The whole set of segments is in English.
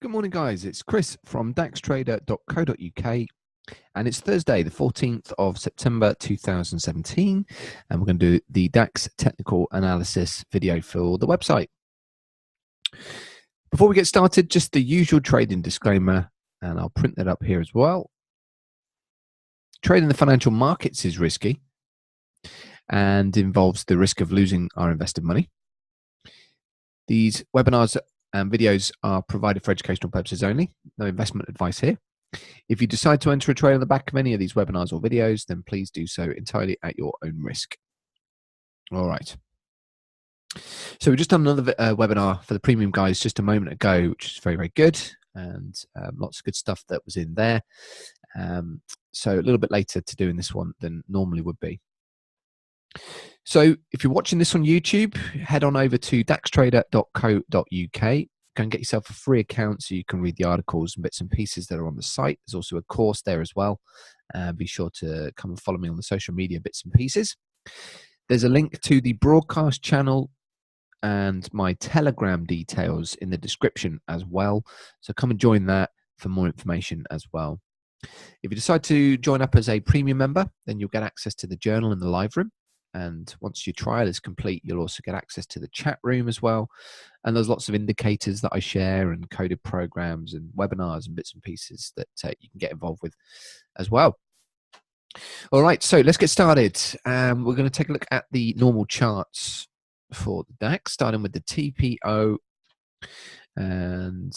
Good morning, guys. It's Chris from daxtrader.co.uk, and it's Thursday, the 14th of September 2017, and we're going to do the Dax Technical Analysis video for the website. Before we get started, just the usual trading disclaimer, and I'll print that up here as well. Trading the financial markets is risky and involves the risk of losing our invested money. These webinars and videos are provided for educational purposes only. No investment advice here. If you decide to enter a trade on the back of any of these webinars or videos, then please do so entirely at your own risk. All right. So we just done another webinar for the premium guys just a moment ago, which is very, very good, and lots of good stuff that was in there. So a little bit later to doing this one than normally would be. So if you're watching this on YouTube, head on over to daxtrader.co.uk. Go and get yourself a free account so you can read the articles and bits and pieces that are on the site. There's also a course there as well. Be sure to come and follow me on the social media bits and pieces. There's a link to the broadcast channel and my Telegram details in the description as well. So come and join that for more information as well. If you decide to join up as a premium member, then you'll get access to the journal and the live room. And once your trial is complete, you'll also get access to the chat room as well. And there's lots of indicators that I share and coded programs and webinars and bits and pieces that you can get involved with as well. All right, so let's get started. We're going to take a look at the normal charts for the DAX, starting with the TPO. And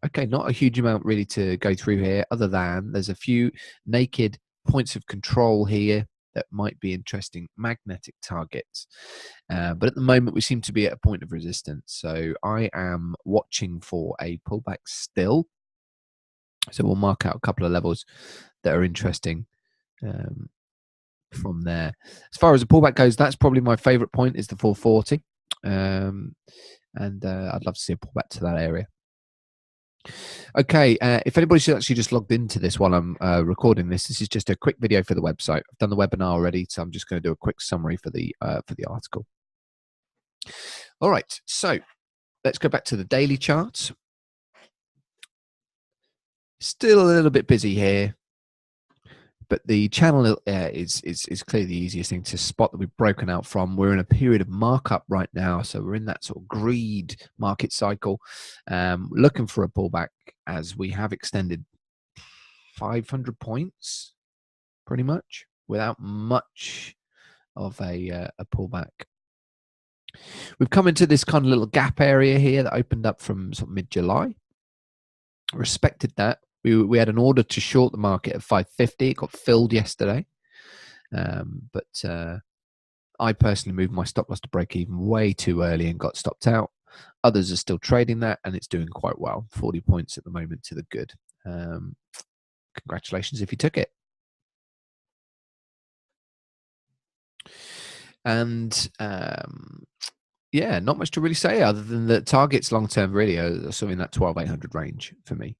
okay, not a huge amount really to go through here, other than there's a few naked points of control here that might be interesting magnetic targets. But at the moment, we seem to be at a point of resistance. So I am watching for a pullback still. So we'll mark out a couple of levels that are interesting from there. As far as the pullback goes, that's probably my favorite point, is the 440. And I'd love to see a pullback to that area. Okay, if anybody's actually just logged into this while I'm recording this, this is just a quick video for the website. I've done the webinar already, so I'm just going to do a quick summary for the article. All right, so let's go back to the daily charts. Still a little bit busy here, but the channel is clearly the easiest thing to spot that we've broken out from. We're in a period of markup right now, so we're in that sort of greed market cycle, looking for a pullback as we have extended 500 points pretty much without much of a pullback. We've come into this kind of little gap area here that opened up from sort of mid-July. Respected that. We had an order to short the market at 550. It got filled yesterday. But I personally moved my stop loss to break even way too early and got stopped out. Others are still trading that, and it's doing quite well. 40 points at the moment to the good. Congratulations if you took it. And yeah, not much to really say other than the targets long term really are sort of in that 12,800 range for me.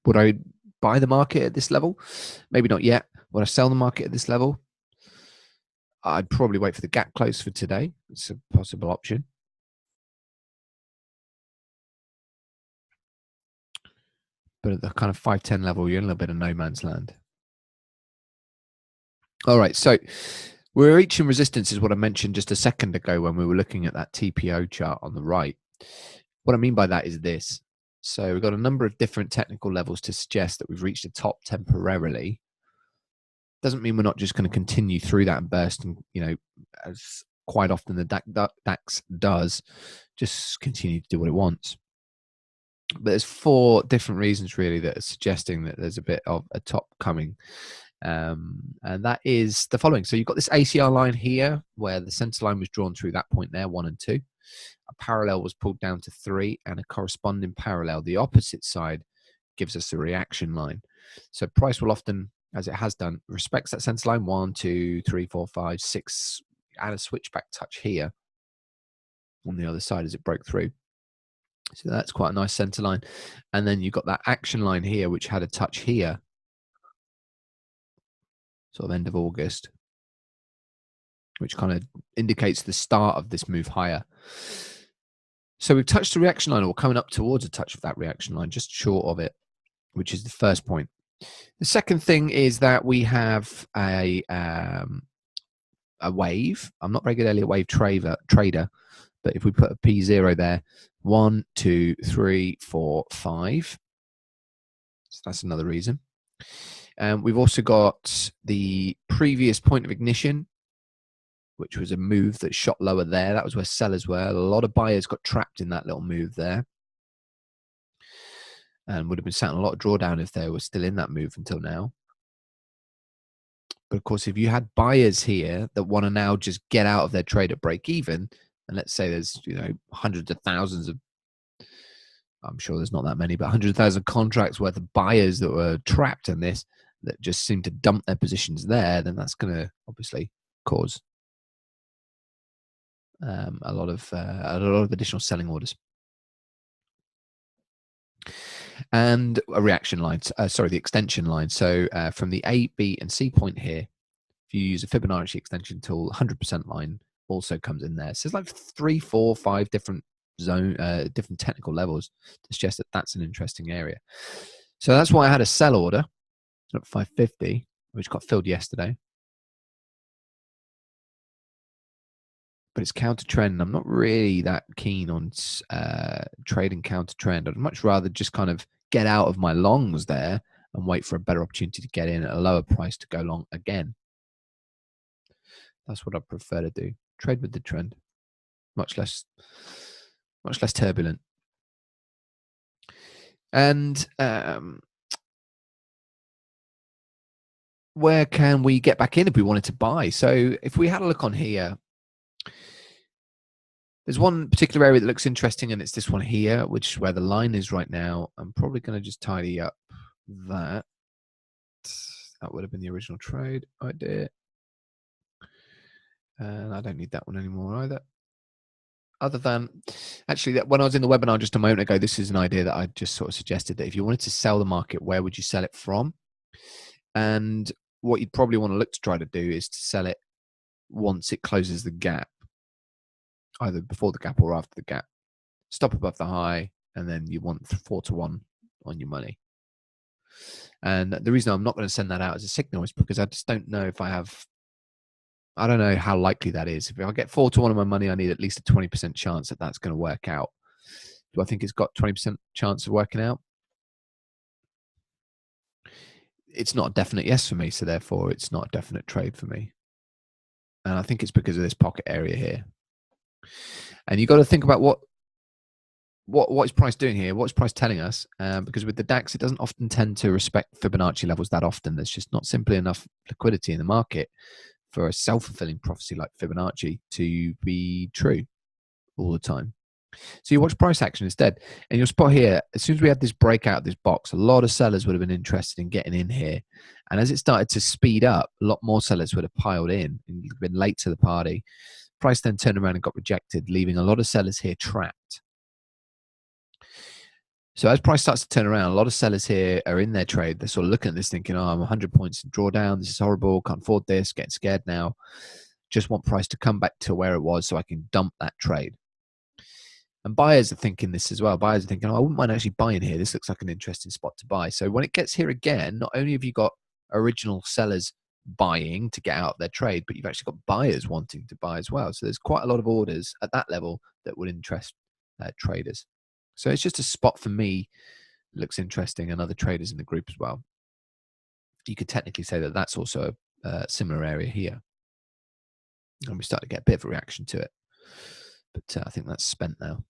Would I buy the market at this level? Maybe not yet. Would I sell the market at this level? I'd probably wait for the gap close for today. It's a possible option. But at the kind of 510 level, you're in a little bit of no man's land. All right, so we're reaching resistance is what I mentioned just a second ago when we were looking at that TPO chart on the right. What I mean by that is this. So we've got a number of different technical levels to suggest that we've reached a top temporarily. Doesn't mean we're not just going to continue through that and burst, and as quite often the DAX does, just continue to do what it wants. But there's four different reasons really that are suggesting that there's a bit of a top coming. And that is the following. So you've got this ACR line here where the center line was drawn through that point there, 1 and 2. A parallel was pulled down to 3, and a corresponding parallel, the opposite side, gives us a reaction line. So price will often, as it has done, respects that center line 1, 2, 3, 4, 5, 6, and a switchback touch here on the other side as it broke through. So that's quite a nice center line. And then you've got that action line here, which had a touch here, sort of end of August, which kind of indicates the start of this move higher. So we've touched the reaction line, or coming up towards a touch of that reaction line, just short of it, which is the first point. The second thing is that we have a wave. I'm not regularly a wave trader, but if we put a P0 there, 1, 2, 3, 4, 5. So that's another reason. We've also got the previous point of ignition, which was a move that shot lower there. That was where sellers were. A lot of buyers got trapped in that little move there, and would have been sat in a lot of drawdown if they were still in that move until now. But of course, if you had buyers here that want to now just get out of their trade at break even, and let's say there's hundreds of thousands of, I'm sure there's not that many, but 100,000 contracts worth of buyers that were trapped in this, that just seem to dump their positions there, then that's going to obviously cause a lot of additional selling orders. And a reaction line, the extension line. So from the A, B, and C point here, if you use a Fibonacci extension tool, 100% line also comes in there. So it's like 3, 4, 5 different different technical levels to suggest that that's an interesting area. So that's why I had a sell order at 550, which got filled yesterday. But it's counter trend. I'm not really that keen on trading counter trend. I'd much rather just kind of get out of my longs there and wait for a better opportunity to get in at a lower price to go long again. That's what I prefer to do. Trade with the trend. Much less turbulent. And where can we get back in if we wanted to buy? So if we had a look on here, there's one particular area that looks interesting, and it's this one here, which is where the line is right now. I'm probably going to just tidy up that. That would have been the original trade idea. And I don't need that one anymore either. Other than, actually, that when I was in the webinar just a moment ago, this is an idea that I just sort of suggested, that if you wanted to sell the market, where would you sell it from? And what you'd probably want to look to try to do is to sell it once it closes the gap, either before the gap or after the gap. Stop above the high, and then you want 4 to 1 on your money. And the reason I'm not going to send that out as a signal is because I just don't know if I don't know how likely that is. If I get 4 to 1 on my money, I need at least a 20% chance that that's going to work out. Do I think it's got 20% chance of working out? It's not a definite yes for me, so therefore it's not a definite trade for me. And I think it's because of this pocket area here. And you've got to think about what is price doing here? What's price telling us? Because with the DAX, it doesn't often tend to respect Fibonacci levels that often. There's just not simply enough liquidity in the market for a self-fulfilling prophecy like Fibonacci to be true all the time. So you watch price action instead. And you'll spot here, as soon as we had this breakout of this box, a lot of sellers would have been interested in getting in here. And as it started to speed up, a lot more sellers would have piled in and been late to the party. Price then turned around and got rejected, leaving a lot of sellers here trapped. So as price starts to turn around, a lot of sellers here are in their trade. They're sort of looking at this thinking, oh, I'm 100 points in drawdown. This is horrible. Can't afford this. Getting scared now. Just want price to come back to where it was so I can dump that trade. And buyers are thinking this as well. Buyers are thinking, oh, I wouldn't mind actually buying here. This looks like an interesting spot to buy. So when it gets here again, not only have you got original sellers buying to get out of their trade, but you've actually got buyers wanting to buy as well. So there's quite a lot of orders at that level that would interest traders. So it's just a spot for me. It looks interesting, and other traders in the group as well. You could technically say that that's also a similar area here. And we start to get a bit of a reaction to it. But I think that's spent now.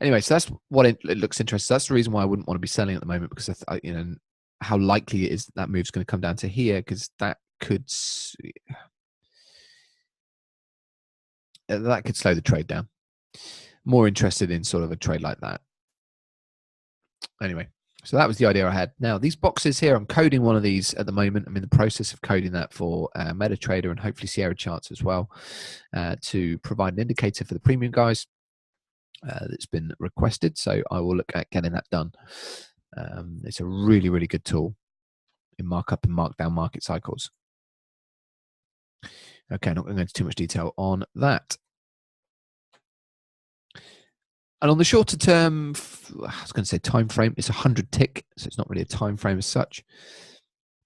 Anyway, so that's what it looks interesting. So that's the reason why I wouldn't want to be selling at the moment, because how likely it is that move's going to come down to here, because that could slow the trade down. More interested in sort of a trade like that. Anyway, so that was the idea I had. Now, these boxes here, I'm coding one of these at the moment. I'm in the process of coding that for MetaTrader and hopefully Sierra Charts as well, to provide an indicator for the premium guys that's been requested. So I will look at getting that done. It's a really, really good tool in markup and markdown market cycles. Okay, not going to go into too much detail on that. And on the shorter term, I was going to say time frame, it's 100 tick, so it's not really a time frame as such.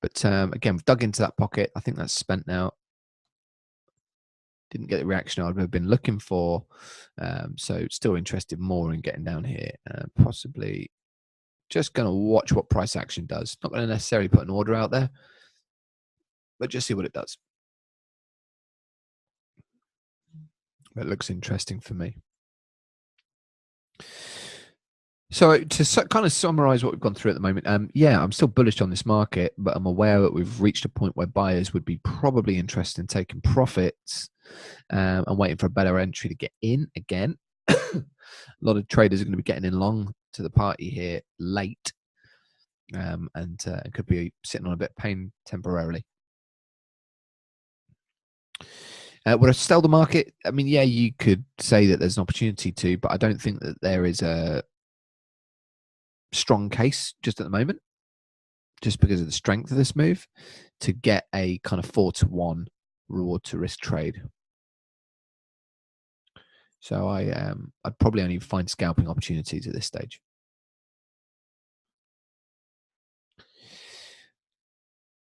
But again, we've dug into that pocket. I think that's spent now. Didn't get the reaction I've been looking for. So still interested more in getting down here. Possibly just going to watch what price action does. Not going to necessarily put an order out there, but just see what it does. It looks interesting for me. So to kind of summarize what we've gone through at the moment, yeah, I'm still bullish on this market, but I'm aware that we've reached a point where buyers would be probably interested in taking profits and waiting for a better entry to get in again. A lot of traders are going to be getting in long to the party here late and could be sitting on a bit of pain temporarily. Would I sell the market? I mean, yeah, you could say that there's an opportunity to, but I don't think that there is a strong case just at the moment, just because of the strength of this move, to get a kind of 4-to-1 reward to risk trade. So I'd probably only find scalping opportunities at this stage.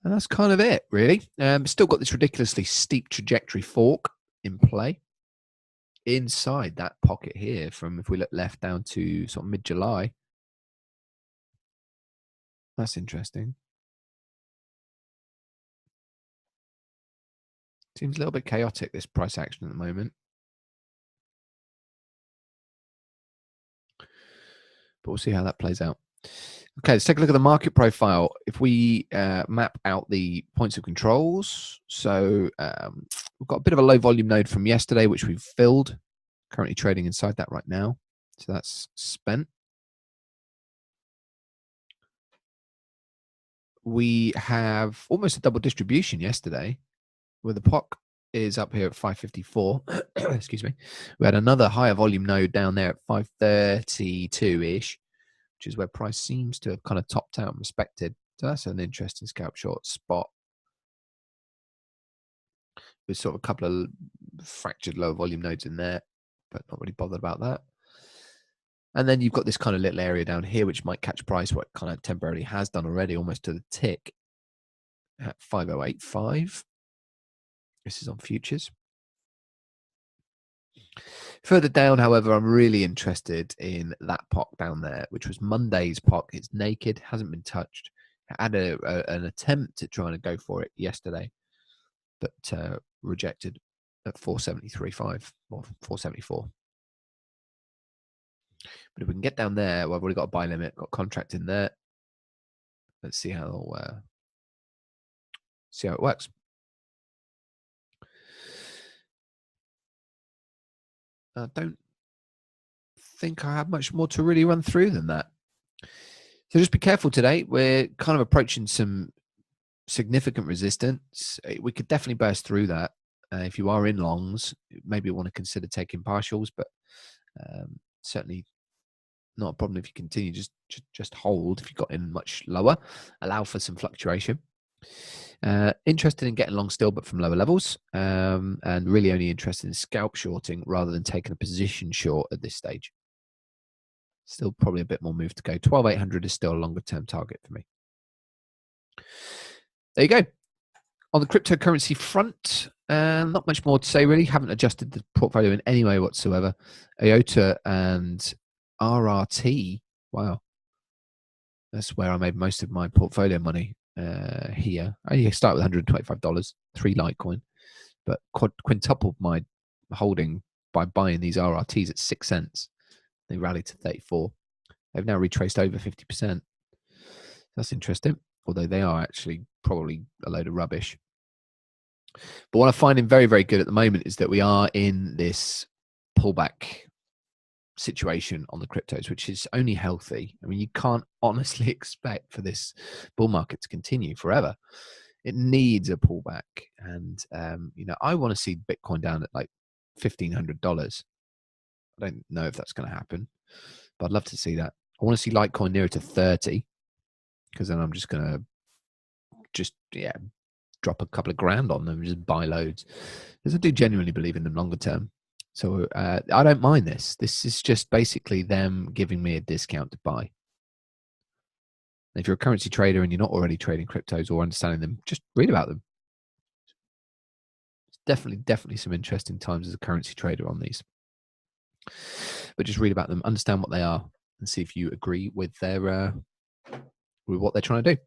And that's kind of it, really. Still got this ridiculously steep trajectory fork in play inside that pocket here from, if we look left down to sort of mid-July. That's interesting. Seems a little bit chaotic, this price action at the moment. But we'll see how that plays out. Okay, let's take a look at the market profile. If we map out the points of controls, so we've got a bit of a low volume node from yesterday, which we've filled. Currently trading inside that right now. So that's spent. We have almost a double distribution yesterday, where the POC is up here at 554. Excuse me. We had another higher volume node down there at 532-ish, which is where price seems to have kind of topped out and respected. So that's an interesting scalp short spot. With sort of a couple of fractured lower volume nodes in there, but not really bothered about that. And then you've got this kind of little area down here, which might catch price, what it kind of temporarily has done already, almost to the tick at 5085. This is on futures. Further down, however, I'm really interested in that POC down there, which was Monday's POC. It's naked, hasn't been touched. I had an attempt at trying to go for it yesterday, but rejected at 473.5 or 474. But if we can get down there, well, I've already got a buy limit, got contract in there. Let's see how it works. I don't think I have much more to really run through than that. So just be careful today. We're kind of approaching some significant resistance. We could definitely burst through that. If you are in longs, maybe you want to consider taking partials, but certainly not a problem if you continue. Just hold if you got in much lower. Allow for some fluctuation. Interested in getting long still, but from lower levels, and really only interested in scalp shorting rather than taking a position short at this stage. Still probably a bit more move to go. 12,800 is still a longer term target for me. There you go. On the cryptocurrency front, not much more to say really. Haven't adjusted the portfolio in any way whatsoever. IOTA and RRT, wow. That's where I made most of my portfolio money here. I start with $125, 3 Litecoin, but quintupled my holding by buying these RRTs at 6 cents. They rallied to 34. They've now retraced over 50%. That's interesting, although they are actually probably a load of rubbish. But what I find very, very good at the moment is that we are in this pullback situation on the cryptos, which is only healthy. I mean, you can't honestly expect for this bull market to continue forever. It needs a pullback. And, I want to see Bitcoin down at like $1,500. I don't know if that's going to happen, but I'd love to see that. I want to see Litecoin nearer to 30, because then I'm just going to drop a couple of grand on them and just buy loads, because I do genuinely believe in them longer term. So I don't mind this. This is just basically them giving me a discount to buy. If you're a currency trader and you're not already trading cryptos or understanding them, just read about them. Definitely some interesting times as a currency trader on these. But just read about them, understand what they are, and see if you agree with their with what they're trying to do.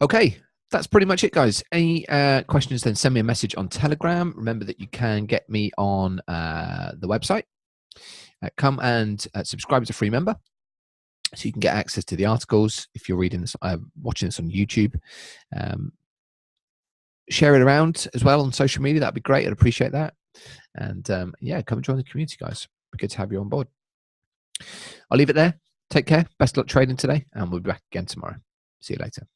Okay, that's pretty much it, guys. Any questions, then send me a message on Telegram. Remember that you can get me on the website. Come and subscribe as a free member, so you can get access to the articles. If you're reading this, watching this on YouTube, share it around as well on social media. That'd be great. I'd appreciate that. And yeah, come and join the community, guys. Be good to have you on board. I'll leave it there. Take care. Best of luck trading today, and we'll be back again tomorrow. See you later.